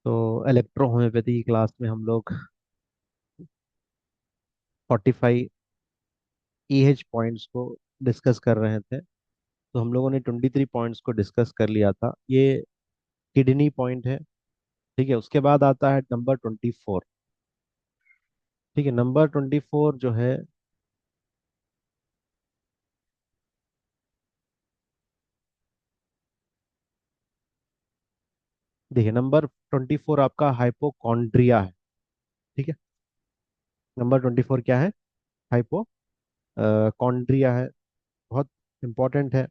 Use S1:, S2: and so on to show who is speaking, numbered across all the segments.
S1: तो electro homeopathy की class में हम लोग 45 ईएच पॉइंट्स को डिस्कस कर रहे थे। तो हम लोगों ने 23 पॉइंट्स को डिस्कस कर लिया था। ये किडनी पॉइंट है। ठीक है, उसके बाद आता है नंबर 24। ठीक है, नंबर 24 जो है, देखिए नंबर 24 आपका हाइपोकॉन्ड्रिया है। ठीक है, नंबर 24 क्या है? हाइपोकॉन्ड्रिया है। बहुत इंपॉर्टेंट है,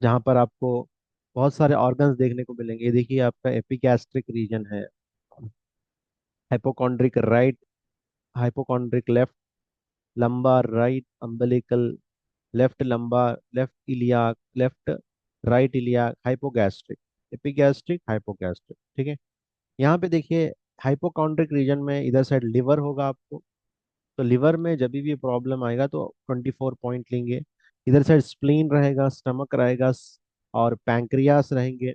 S1: जहाँ पर आपको बहुत सारे ऑर्गन्स देखने को मिलेंगे। ये देखिए आपका एपिगैस्ट्रिक रीजन है, hypochondriac right, hypochondriac left, lumbar right umbilical, left lumbar, left iliac, left right iliac, hypogastric, epigastric, hypogastric. ठीक है, यहाँ पे देखिए हाइपोकॉन्ड्रिक रीजन में इधर साइड लिवर होगा आपको। तो लिवर में जब भी प्रॉब्लम आएगा तो 24 पॉइंट लेंगे। इधर साइड स्प्लीन रहेगा, स्टमक रहेगा, और पैंक्रियास रहेंगे।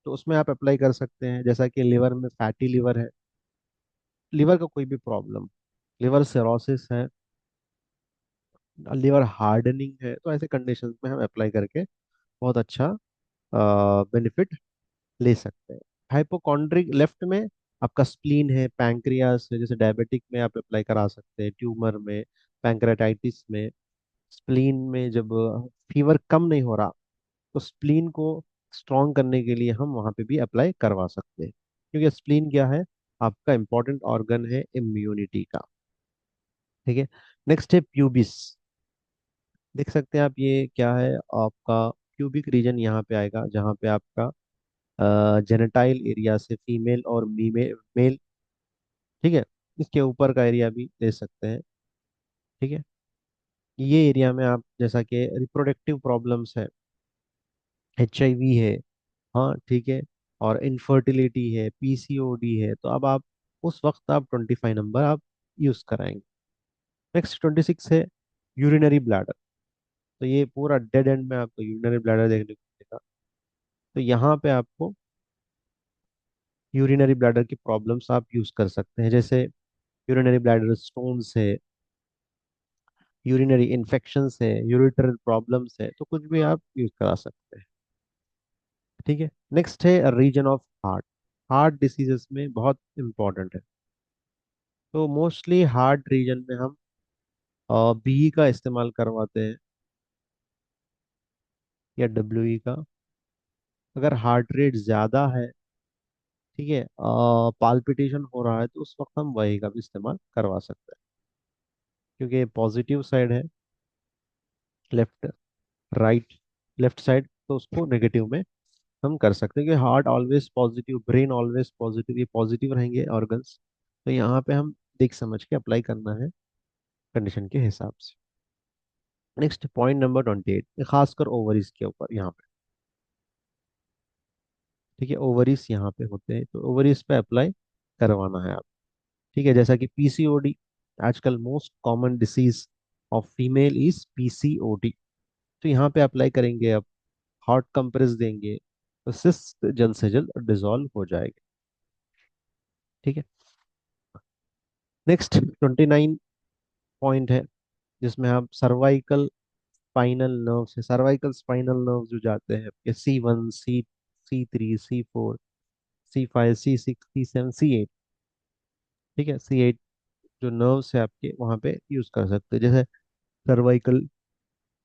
S1: तो उसमें आप अप्लाई कर सकते हैं, जैसा कि लिवर में फैटी लिवर है, लिवर का कोई भी प्रॉब्लम, लिवर सिरोसिस है, लिवर हार्डनिंग है, तो ऐसे कंडीशंस में हम अप्लाई करके बहुत अच्छा बेनिफिट ले सकते हैं। हाइपोकॉन्ड्रिक लेफ्ट में आपका स्प्लीन है, पैंक्रियास है, जैसे डायबिटिक में आप अप्लाई करा सकते हैं, ट्यूमर में, पैंक्रेटाइटिस में। स्प्लीन में जब फीवर कम नहीं हो रहा, तो स्प्लीन को स्ट्रॉन्ग करने के लिए हम वहाँ पे भी अप्लाई करवा सकते हैं, क्योंकि स्प्लीन क्या है, आपका इंपॉर्टेंट ऑर्गन है इम्यूनिटी का। ठीक है, नेक्स्ट है प्यूबिस। देख सकते हैं आप, ये क्या है आपका? प्यूबिक रीजन यहाँ पे आएगा, जहाँ पे आपका जेनेटाइल एरिया से फीमेल और मेल। ठीक है, इसके ऊपर का एरिया भी ले सकते हैं। ठीक है, ये एरिया में आप जैसा कि रिप्रोडक्टिव प्रॉब्लम्स है, HIV है, हाँ ठीक है, और इनफर्टिलिटी है, PCOD है, तो अब आप उस वक्त आप 25 नंबर आप यूज कराएंगे। नेक्स्ट 26 है यूरिनरी ब्लैडर। तो ये पूरा डेड एंड में आपको यूरिनरी ब्लैडर देखने को मिलेगा। तो यहाँ पे आपको यूरिनरी ब्लैडर की प्रॉब्लम्स आप यूज कर सकते हैं, जैसे यूरिनरी ब्लैडर स्टोन्स है, यूरिनरी इन्फेक्शंस है, यूरिटर प्रॉब्लम्स है, तो कुछ भी आप यूज करा सकते हैं। ठीक है, नेक्स्ट है region of heart. Heart diseases में बहुत इंपॉर्टेंट है। तो मोस्टली हार्ट रीजन में हम BE का इस्तेमाल करवाते हैं, या WE का। अगर हार्ट रेट ज़्यादा है, ठीक है, पाल्पिटेशन हो रहा है, तो उस वक्त हम वही का भी इस्तेमाल करवा सकते हैं, क्योंकि पॉजिटिव साइड है लेफ्ट, राइट, लेफ्ट साइड, तो उसको नेगेटिव में हम कर सकते हैं, कि heart always positive, brain always positive, ये पॉजिटिव रहेंगे ऑर्गन्स। तो यहाँ पे हम देख समझ के अप्लाई करना है कंडीशन के हिसाब से। नेक्स्ट पॉइंट नंबर 28, खासकर ओवरीज के ऊपर यहाँ पे। ठीक है, ओवरीज यहाँ पे होते हैं, तो ओवरीज पे अप्लाई करवाना है आप। ठीक है, जैसा कि PCOD, आजकल most common disease of female is PCOD। तो यहाँ पे अप्लाई करेंगे आप, हॉट कंप्रेस देंगे, तो सिस्ट जल्द से जल्द डिजॉल्व हो जाएगी। ठीक है, नेक्स्ट 29 पॉइंट है, जिसमें आप सर्वाइकल स्पाइनल नर्व से, सर्वाइकल स्पाइनल नर्व जो जाते हैं आपके C1, C3, C4, C5, C6, C7, C8। ठीक है, C8 जो नर्व्स है आपके, वहाँ पे यूज कर सकते हैं, जैसे सर्वाइकल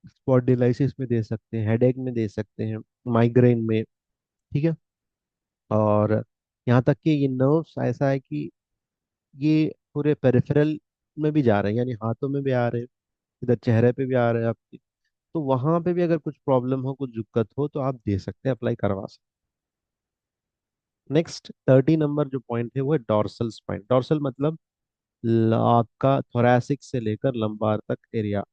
S1: स्पॉन्डिलाइसिस में दे सकते हैं, हेडेक में दे सकते हैं, माइग्रेन में। ठीक है, और यहाँ तक कि ये नर्व्स ऐसा है कि ये पूरे पेरिफेरल में भी जा रहे हैं, यानी हाथों में भी आ रहे हैं, इधर चेहरे पे भी आ रहे हैं आपके। तो वहां पे भी अगर कुछ प्रॉब्लम हो, कुछ दिक्कत हो, तो आप दे सकते हैं, अप्लाई करवा सकते हैं। नेक्स्ट 30 नंबर जो पॉइंट है वो है डॉर्सल स्पाइन। डॉर्सल मतलब आपका थोरैसिक से लेकर लंबार तक एरिया,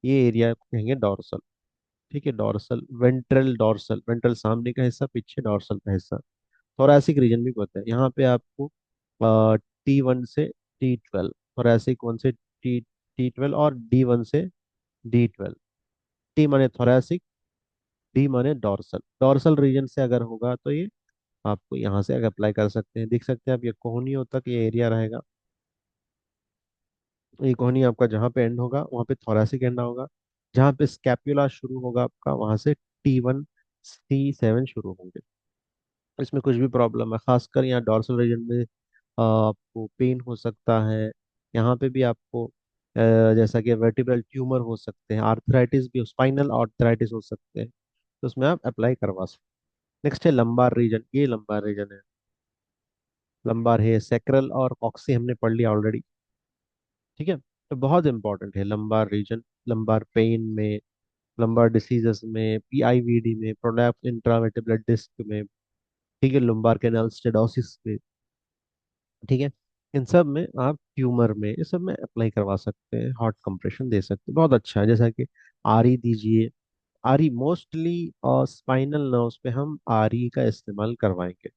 S1: ये एरिया कहेंगे डॉर्सल। ठीक है, डॉर्सल, वेंट्रल, डॉर्सल, वेंट्रल सामने का हिस्सा, पीछे डॉर्सल का हिस्सा, थोरैसिक रीजन भी होता है। यहाँ पे आपको T1 से T12, थोरैसिक 1 से T12, और D1 से D12। T माने थोरैसिक, डी माने डॉर्सल। डॉर्सल रीजन से अगर होगा तो ये आपको यहाँ से अगर अप्लाई कर सकते हैं, देख सकते हैं आप, ये कोहनियों तक ये एरिया रहेगा। ये कोहनी आपका जहाँ पे एंड होगा वहाँ पे थोरैसिक एंड होगा। जहाँ पे स्कैपुला शुरू होगा आपका, वहाँ से T1 T7 शुरू होंगे। इसमें कुछ भी प्रॉब्लम है, खासकर यहाँ डॉर्सल रीजन में आपको पेन हो सकता है। यहाँ पे भी आपको जैसा कि वर्टिब्रल ट्यूमर हो सकते हैं, आर्थराइटिस भी, स्पाइनल आर्थराइटिस हो सकते हैं। तो उसमें आप अप्लाई करवा सकते हैं। नेक्स्ट है लंबार रीजन, ये लंबार रीजन है। लंबार है, सेक्रल और कॉक्सी हमने पढ़ लिया ऑलरेडी। ठीक है, तो बहुत इंपॉर्टेंट है लंबार रीजन। लंबार पेन में, लंबार डिसीजेस में, PIVD में, प्रोलैप्स इंट्रावर्टिब्रल डिस्क में, ठीक है, लंबार कैनाल स्टेडोसिस में, ठीक है, इन सब में आप ट्यूमर में, ये सब में अप्लाई करवा सकते हैं, हॉट कंप्रेशन दे सकते हैं, बहुत अच्छा है। जैसा कि आरई दीजिए। आरई मोस्टली स्पाइनल नर्व्स पे हम आरई का इस्तेमाल करवाएंगे।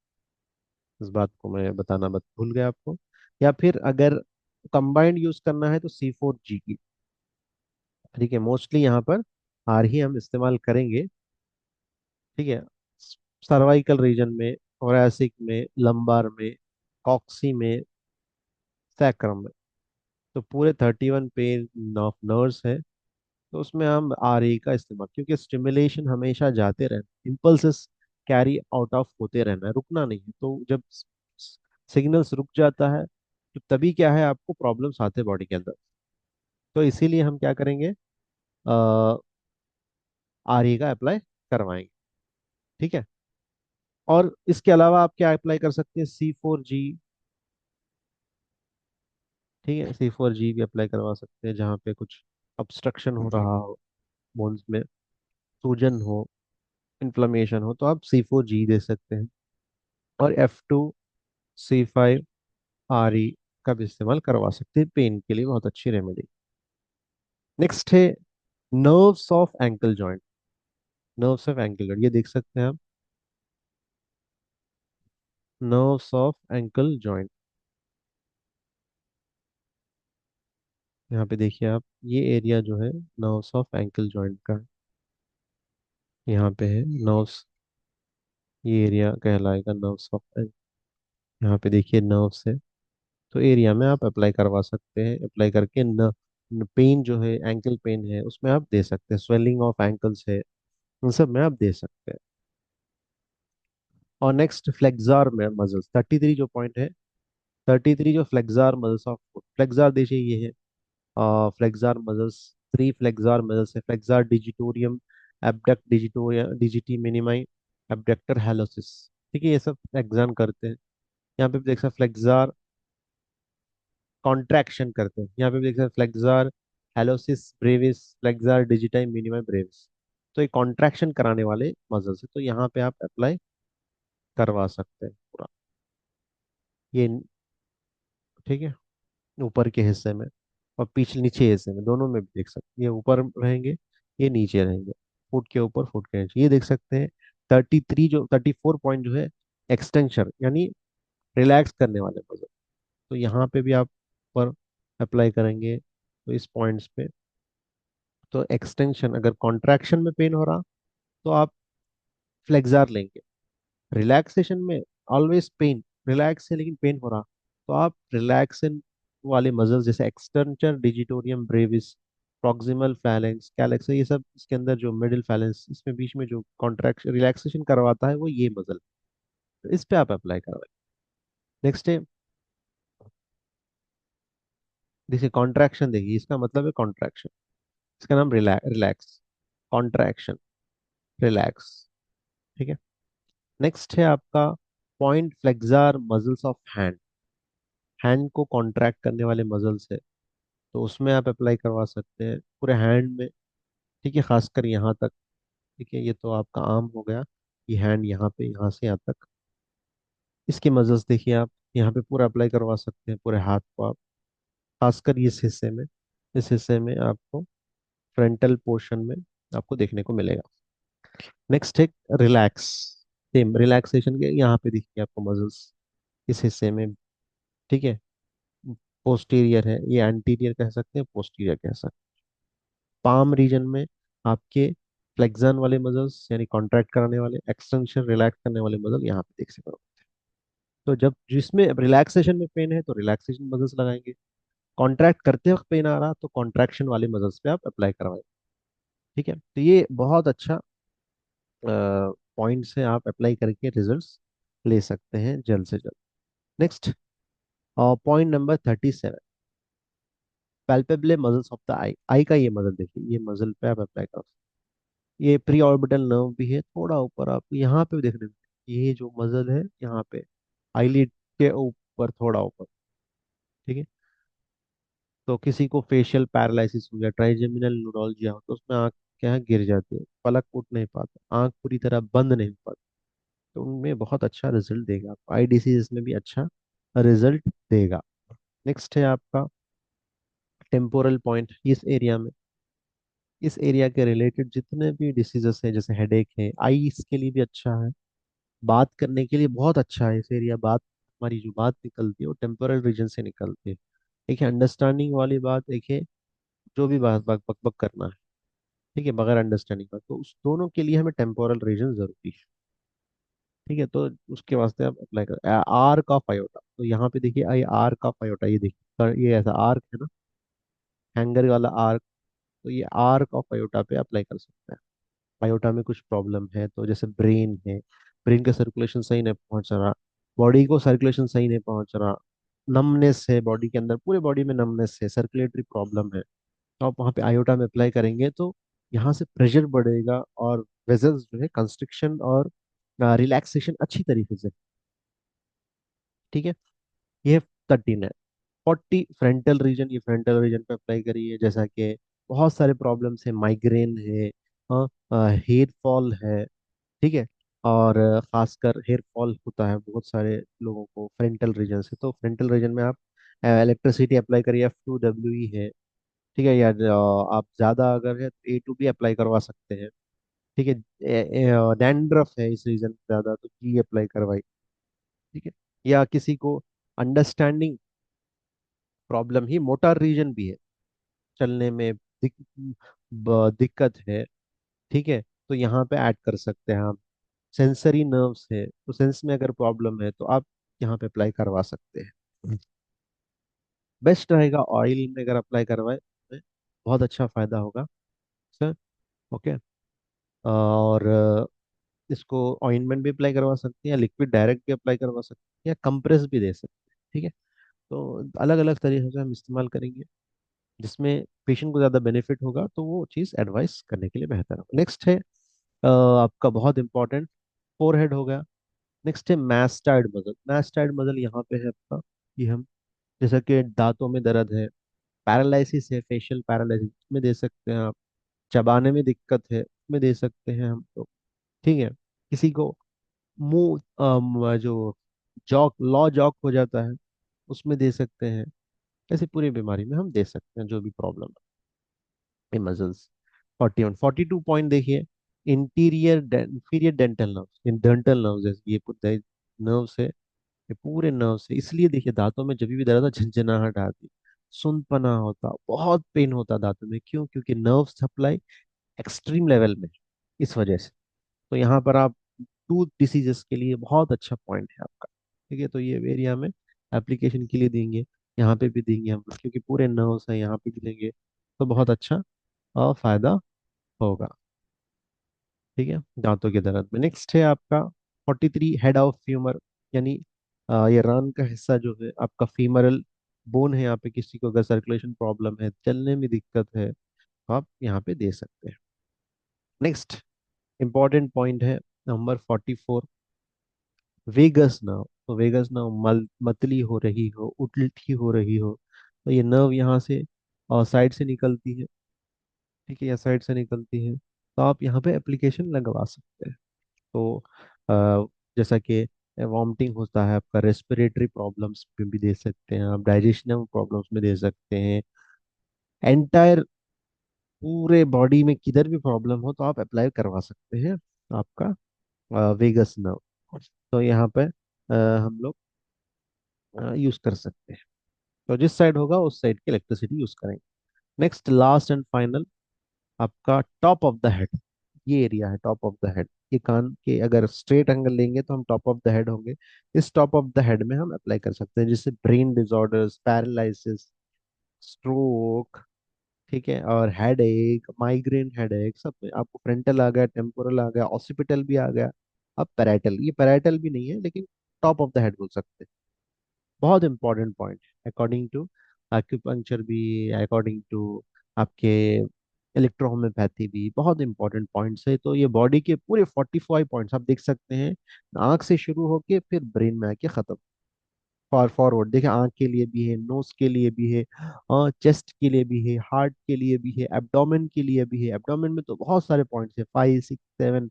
S1: इस बात को मैं बताना बत भूल गया आपको। या फिर अगर कंबाइंड यूज करना है तो C4G की, ठीक है, मोस्टली यहाँ पर आर ही हम इस्तेमाल करेंगे। ठीक है, सर्वाइकल रीजन में, थोरैसिक में, लंबार में, कॉक्सी में, सैक्रम में, तो पूरे 31 पेयर ऑफ नर्व्स है। तो उसमें हम RA का इस्तेमाल, क्योंकि स्टिमुलेशन हमेशा जाते रहना, इम्पल्सेस कैरी आउट ऑफ होते रहना है, रुकना नहीं है। तो जब सिग्नल्स रुक जाता है तो तभी क्या है, आपको प्रॉब्लम्स आते हैं बॉडी के अंदर। तो इसीलिए हम क्या करेंगे, RA का अप्लाई करवाएंगे। ठीक है, और इसके अलावा आप क्या अप्लाई कर सकते हैं, C4G। ठीक है, C4G भी अप्लाई करवा सकते हैं जहाँ पे कुछ ऑब्स्ट्रक्शन हो रहा हो, बोन्स में सूजन हो, इन्फ्लेमेशन हो, तो आप C4G दे सकते हैं। और F2C5RE का भी इस्तेमाल करवा सकते हैं, पेन के लिए बहुत अच्छी रेमेडी। नेक्स्ट है nerves of ankle joint. Nerves of ankle joint, ये देख सकते हैं आप, नर्व्स ऑफ एंकल जॉइंट। यहाँ पे देखिए आप, ये एरिया जो है नर्व्स ऑफ एंकल जॉइंट का है। यहाँ पे है नर्व्स, ये एरिया कहलाएगा नर्व्स ऑफ। यहाँ पे देखिए नर्व्स है, तो एरिया में आप अप्लाई करवा सकते हैं। अप्लाई करके न, पेन जो है, एंकल पेन है, उसमें आप दे सकते हैं। स्वेलिंग ऑफ एंकल्स है, उन सब में आप दे सकते हैं। और नेक्स्ट फ्लेक्जार में मसल्स, 33 जो पॉइंट है, 33 जो फ्लेक्जार मसल्स ऑफ फ्लेक्जार देखिए, ये है फ्लेक्जार मसल्स। 3 फ्लेक्जार मसल्स है, फ्लेक्जार डिजिटोरियम, एब्डक्ट डिजिटोरिया, डिजिटी मिनिमाई, एब्डक्टर हेलोसिस। ठीक है, ये सब एग्जाम करते हैं। यहाँ पे भी देख सकते फ्लेक्जार कॉन्ट्रैक्शन करते हैं। यहाँ पे भी देख सकते फ्लेक्जार हेलोसिस ब्रेविस, फ्लेक्जार डिजिटाई मिनिमम ब्रेविस। तो ये कॉन्ट्रैक्शन कराने वाले मसल्स है, तो यहाँ पे आप अप्लाई करवा सकते हैं पूरा ये। ठीक है, ऊपर के हिस्से में और पीछे नीचे हिस्से में, दोनों में भी देख सकते हैं, ये ऊपर रहेंगे, ये नीचे रहेंगे, फुट के ऊपर फुट के नीचे, ये देख सकते हैं। 33 जो 34 पॉइंट जो है एक्सटेंशन, यानी रिलैक्स करने वाले मसल। तो यहाँ पे भी आप पर अप्लाई करेंगे, तो इस पॉइंट्स पे, तो एक्सटेंशन, अगर कॉन्ट्रैक्शन में पेन हो रहा तो आप फ्लेक्जार लेंगे। रिलैक्सेशन में ऑलवेज पेन, रिलैक्स है लेकिन पेन हो रहा, तो आप रिलैक्सन वाले मसल्स जैसे extension digitorum brevis, proximal phalanx, calyx, ये सब इसके अंदर जो मिडिल फैलेंक्स, इसमें बीच में जो कॉन्ट्रैक्शन रिलैक्सेशन करवाता है वो ये मसल, तो इस पे आप अप्लाई करवाएं। नेक्स्ट है, देखिए कॉन्ट्रैक्शन, देखिए इसका मतलब है कॉन्ट्रैक्शन, इसका नाम रिलैक्स, कॉन्ट्रैक्शन, रिलैक्स। ठीक है, नेक्स्ट है आपका point flexor muscles of hand. Hand को कॉन्ट्रैक्ट करने वाले मसल्स है, तो उसमें आप अप्लाई करवा सकते हैं पूरे हैंड में। ठीक है, खासकर यहाँ तक। ठीक है, ये तो आपका आर्म हो गया, ये हैंड यहाँ पे, यहाँ से यहाँ तक, इसके मसल्स देखिए आप, यहाँ पे पूरा अप्लाई करवा सकते हैं पूरे हाथ को आप, खासकर इस हिस्से में। इस हिस्से में आपको फ्रंटल पोर्शन में आपको देखने को मिलेगा। नेक्स्ट है रिलैक्स, सेम रिलैक्सेशन के यहाँ पे देखिए आपको मसल्स इस हिस्से में। ठीक है, पोस्टीरियर है, ये एंटीरियर कह सकते हैं, पोस्टीरियर कह सकते हैं। पाम रीजन में आपके फ्लेक्सन वाले मसल्स, यानी कॉन्ट्रैक्ट कराने वाले, एक्सटेंशन रिलैक्स करने वाले मसल यहाँ पे देख सकते हो। तो जब जिसमें रिलैक्सेशन में पेन है तो रिलैक्सेशन मसल्स लगाएंगे, कॉन्ट्रैक्ट करते वक्त पेन आ रहा तो कॉन्ट्रैक्शन वाले मसल्स पे आप अप्लाई करवाएं। ठीक है, तो ये बहुत अच्छा पॉइंट से आप अप्लाई करके रिजल्ट्स ले सकते हैं जल्द से जल्द। Next, point number 37, palpable muscles of the eye. Eye का ये मसल देखिए, ये मसल पे आप अप्लाई करो। ये प्री ऑर्बिटल नर्व भी है, थोड़ा ऊपर आप यहाँ पे भी देखने में, ये जो मसल है यहाँ पे आईलिड के ऊपर थोड़ा ऊपर। ठीक है, तो किसी को फेशियल पैरालिसिस हो गया, ट्राइजेमिनल न्यूरोलजिया हो, तो उसमें आँख क्या है गिर जाती है, पलक उठ नहीं पाता, आँख पूरी तरह बंद नहीं हो पाती, तो उनमें बहुत अच्छा रिजल्ट देगा आपको, आई डिसीज में भी अच्छा रिजल्ट देगा। नेक्स्ट है आपका टेम्पोरल पॉइंट। इस एरिया के रिलेटेड जितने भी डिसीजेस हैं, जैसे हेडेक है, आई इसके लिए भी अच्छा है, बात करने के लिए बहुत अच्छा है इस एरिया। बात, हमारी जो बात निकलती है वो टेम्पोरल रीजन से निकलती है। एक है अंडरस्टैंडिंग वाली बात, एक है जो भी बात बक बक बक करना है, ठीक है, बगैर अंडरस्टैंडिंग का, तो उस दोनों के लिए हमें टेम्पोरल रीजन जरूरी है। ठीक है, तो उसके वास्ते आप अप्लाई कर आर का फायोटा, तो यहाँ पे देखिए आई आर का फायोटा, ये देखिए ये ऐसा आर्क है ना, हैंगर वाला आर्क, तो ये आर का फायोटा पे अप्लाई कर सकते हैं। फायोटा में कुछ प्रॉब्लम है तो जैसे ब्रेन है, ब्रेन का सर्कुलेशन सही नहीं पहुंच रहा, बॉडी को सर्कुलेशन सही नहीं पहुंच रहा, नमनेस है बॉडी के अंदर, पूरे बॉडी में नमनेस है, सर्कुलेटरी प्रॉब्लम है, तो आप वहाँ पे आयोटा में अप्लाई करेंगे तो यहाँ से प्रेशर बढ़ेगा और वेजल्स जो है कंस्ट्रिक्शन और रिलैक्सेशन अच्छी तरीके से। ठीक है, ये 13 है। 40 फ्रंटल रीजन, ये फ्रंटल रीजन पे अप्लाई करिए, जैसा कि बहुत सारे प्रॉब्लम्स है, माइग्रेन है, हेयर फॉल है। ठीक है, और खासकर हेयर फॉल होता है बहुत सारे लोगों को फ्रंटल रीजन से, तो फ्रंटल रीजन में आप इलेक्ट्रिसिटी अप्लाई करिए, F2WE है। ठीक है, या आप ज़्यादा अगर है तो A2 भी अप्लाई करवा सकते हैं। ठीक है, डैंड्रफ है इस रीजन पे ज़्यादा तो G अप्लाई करवाई। ठीक है, या किसी को अंडरस्टैंडिंग प्रॉब्लम ही, मोटार रीजन भी है, चलने में दिक्कत है, ठीक है, तो यहाँ पे ऐड कर सकते हैं आप। सेंसरी नर्व्स है तो सेंस में अगर प्रॉब्लम है तो आप यहाँ पे अप्लाई करवा सकते हैं। बेस्ट रहेगा ऑयल में अगर अप्लाई करवाए तो बहुत अच्छा फायदा होगा सर। ओके, और इसको ऑइंटमेंट भी अप्लाई करवा सकते हैं, या लिक्विड डायरेक्ट भी अप्लाई करवा सकते हैं, या कंप्रेस भी दे सकते हैं। ठीक है, तो अलग अलग तरीके से हम इस्तेमाल करेंगे, जिसमें पेशेंट को ज़्यादा बेनिफिट होगा तो वो चीज़ एडवाइस करने के लिए बेहतर होगा। नेक्स्ट है आपका बहुत इंपॉर्टेंट, फोरहेड हो गया। नेक्स्ट है मैस्टाइड मसल। मैस्टाइड मसल यहाँ पे है आपका कि हम, जैसा कि दांतों में दर्द है, पैरालिसिस है, फेशियल पैरालिसिस में दे सकते हैं आप, चबाने में दिक्कत है उसमें दे सकते हैं हम तो। ठीक है, किसी को मुंह जो जॉक लॉ जॉक हो जाता है उसमें दे सकते हैं, ऐसे पूरी बीमारी में हम दे सकते हैं जो भी प्रॉब्लम है मसल्स। 42 पॉइंट देखिए, inferior dental nerve, in dental nerves, ये पूरे नर्व्स है, ये पूरे नर्व्स है, इसलिए देखिए दांतों में जब भी दर्द होता झंझनाहट आती, सुनपना होता, बहुत पेन होता दांतों में, क्यों? क्योंकि नर्व सप्लाई एक्सट्रीम लेवल में, इस वजह से। तो यहाँ पर आप टूथ डिसीजेस के लिए बहुत अच्छा पॉइंट है आपका। ठीक है, तो ये एरिया में एप्लीकेशन के लिए देंगे, यहाँ पे भी देंगे हम, क्योंकि पूरे नर्व्स हैं, यहाँ पे भी देंगे तो बहुत अच्छा फायदा होगा। ठीक है, दांतों के दर्द में। नेक्स्ट है आपका 43, हेड ऑफ फ्यूमर, यानी ये रान का हिस्सा जो है आपका, फीमरल बोन है यहाँ पे, किसी को अगर सर्कुलेशन प्रॉब्लम है, चलने में दिक्कत है, तो आप यहाँ पे दे सकते हैं। नेक्स्ट इंपॉर्टेंट पॉइंट है नंबर 44, वेगस नर्व। तो वेगस नर्व मतली हो रही हो, उल्टी हो रही हो, तो ये नर्व यहाँ से और साइड से निकलती है। ठीक है, या साइड से निकलती है, तो आप यहाँ पे एप्लीकेशन लगवा सकते हैं। तो अ, जैसा कि वॉमिटिंग होता है आपका, रेस्पिरेटरी प्रॉब्लम्स में भी दे सकते हैं आप, डाइजेशन प्रॉब्लम्स में दे सकते हैं, एंटायर पूरे बॉडी में किधर भी प्रॉब्लम हो तो आप अप्लाई करवा सकते हैं आपका वेगस नर्व। तो यहाँ पे हम लोग यूज कर सकते हैं, तो जिस साइड होगा उस साइड की इलेक्ट्रिसिटी यूज करेंगे। नेक्स्ट लास्ट एंड फाइनल, आपका टॉप ऑफ द हेड, ये एरिया है टॉप ऑफ द हेड। ये कान के अगर स्ट्रेट एंगल लेंगे तो हम टॉप ऑफ द हेड होंगे। इस टॉप ऑफ द हेड में हम अप्लाई कर सकते हैं, जिससे ब्रेन डिसऑर्डर्स, पैरालिसिस, स्ट्रोक, ठीक है, और हेड एक, माइग्रेन हेड एक, सब में आपको फ्रंटल आ गया, टेम्पोरल आ गया, ऑसिपिटल भी आ गया, अब पैराइटल, ये पैराइटल भी नहीं है लेकिन टॉप ऑफ द हेड बोल सकते हैं। बहुत important point according to acupuncture भी, अकॉर्डिंग टू आपके इलेक्ट्रोहोम्योपैथी भी, बहुत इंपॉर्टेंट पॉइंट्स है। तो ये बॉडी के पूरे 45 पॉइंट्स आप देख सकते हैं, आंख से शुरू होके फिर ब्रेन में आके खत्म। फॉरवर्ड देखिए, आंख के लिए भी है, नोज के लिए भी है, चेस्ट के लिए भी है, हार्ट के लिए भी है, एब्डोमेन के लिए भी है। एब्डोमेन में तो बहुत सारे पॉइंट्स है, 5 6 7।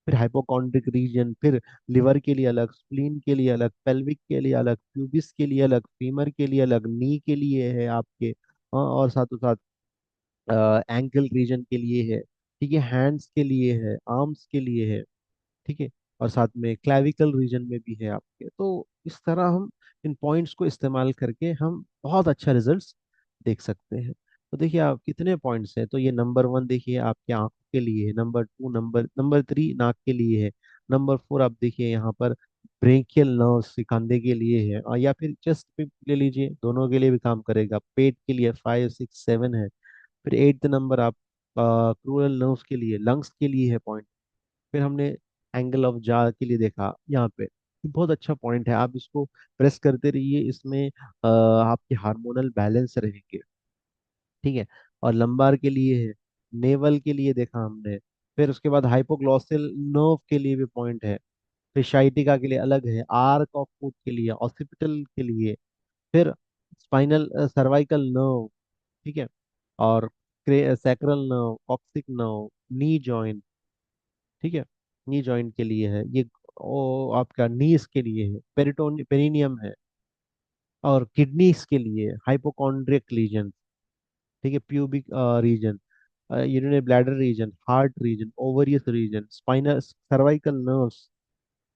S1: फिर हाइपोकॉन्ड्रिक रीजन, फिर लिवर के लिए अलग, स्प्लीन के लिए अलग, पेल्विक के लिए अलग, प्यूबिस के लिए अलग, फीमर के लिए अलग, नी के लिए है आपके, और साथों साथ एंकल रीजन के लिए है, ठीक है, हैंड्स के लिए है, आर्म्स के लिए है, ठीक है, और साथ में क्लैविकल रीजन में भी है आपके। तो इस तरह हम इन पॉइंट्स को इस्तेमाल करके हम बहुत अच्छा रिजल्ट्स देख सकते हैं। तो देखिए आप कितने पॉइंट्स हैं, तो ये नंबर 1 देखिए आपके आंखों के लिए है, नंबर 2, नंबर 3 नाक के लिए है, नंबर 4 आप देखिए यहाँ पर ब्रेकियल नर्व्स कंधे के लिए है, और या फिर चेस्ट पे ले लीजिए, दोनों के लिए भी काम करेगा। पेट के लिए 5 6 7 है। फिर 8th नंबर आप क्रूरल नर्व्स के लिए, लंग्स के लिए है पॉइंट। फिर हमने एंगल ऑफ जा के लिए देखा यहाँ पे, ये बहुत अच्छा पॉइंट है, आप इसको प्रेस करते रहिए, इसमें आपके हार्मोनल बैलेंस रहेंगे, ठीक है। और लंबार के लिए है, नेवल के लिए देखा हमने। फिर उसके बाद हाइपोग्लॉसल नर्व के लिए भी पॉइंट है। फिर शाइटिका के लिए अलग है, आर्क ऑफ फुट के लिए, ऑसिपिटल के लिए, फिर स्पाइनल सर्वाइकल नर्व, ठीक है, और sacral nerve, coccyx nerve, knee joint, ठीक है, नी जॉइंट के लिए है ये। ओ आपका नीस के लिए है, पेरिनियम है, और किडनीज के लिए हाइपोकॉन्ड्रियक रीजन, ठीक है, pubic region, urinary bladder region, heart region, ovarian region, spinal cervical nerves,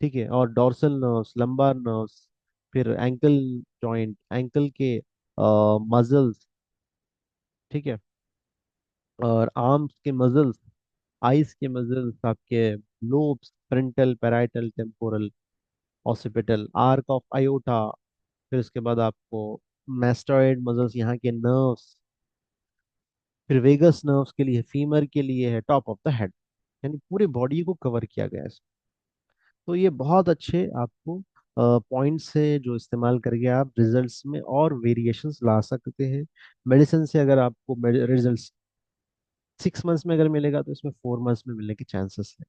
S1: ठीक है, और डॉर्सल नर्व्स, लंबार नर्व्स, फिर एंकल जॉइंट, एंकल के मसल्स, ठीक है, और आर्म्स के मसल्स, आइस के मसल्स आपके, lobes, frontal, parietal, temporal, occipital, arch of aorta. फिर उसके बाद आपको मैस्टॉइड मसल्स, यहाँ के नर्व्स। फिर वेगस नर्व्स के लिए, फीमर के लिए है, टॉप ऑफ द हेड, यानी पूरे बॉडी को कवर किया गया है इसमें। तो ये बहुत अच्छे आपको पॉइंट्स है जो इस्तेमाल करके आप रिजल्ट्स में और वेरिएशंस ला सकते हैं। मेडिसिन से अगर आपको रिजल्ट्स 6 मंथ्स में अगर मिलेगा, तो इसमें 4 मंथ्स में मिलने के चांसेस है,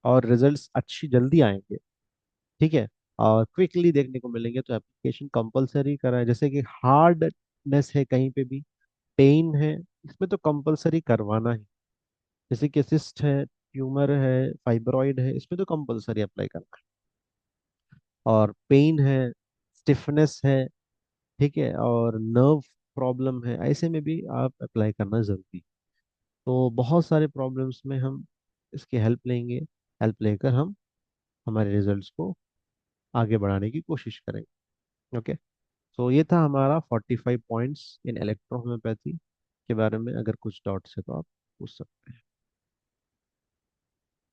S1: और रिजल्ट्स अच्छी जल्दी आएंगे, ठीक है, और क्विकली देखने को मिलेंगे। तो एप्लीकेशन कंपलसरी करा है, जैसे कि हार्डनेस है कहीं पे भी, पेन है, इसमें तो कंपलसरी करवाना है। जैसे कि सिस्ट है, ट्यूमर है, फाइब्रॉइड है, इसमें तो कंपलसरी अप्लाई करना है। और पेन है, स्टिफनेस है, ठीक है, और नर्व प्रॉब्लम है, ऐसे में भी आप अप्लाई करना जरूरी। तो बहुत सारे प्रॉब्लम्स में हम इसकी हेल्प लेंगे, हेल्प लेकर हम हमारे रिजल्ट्स को आगे बढ़ाने की कोशिश करेंगे। ओके। तो ये था हमारा 45 पॉइंट्स इन इलेक्ट्रो होम्योपैथी के बारे में। अगर कुछ डाउट्स है तो आप पूछ सकते हैं।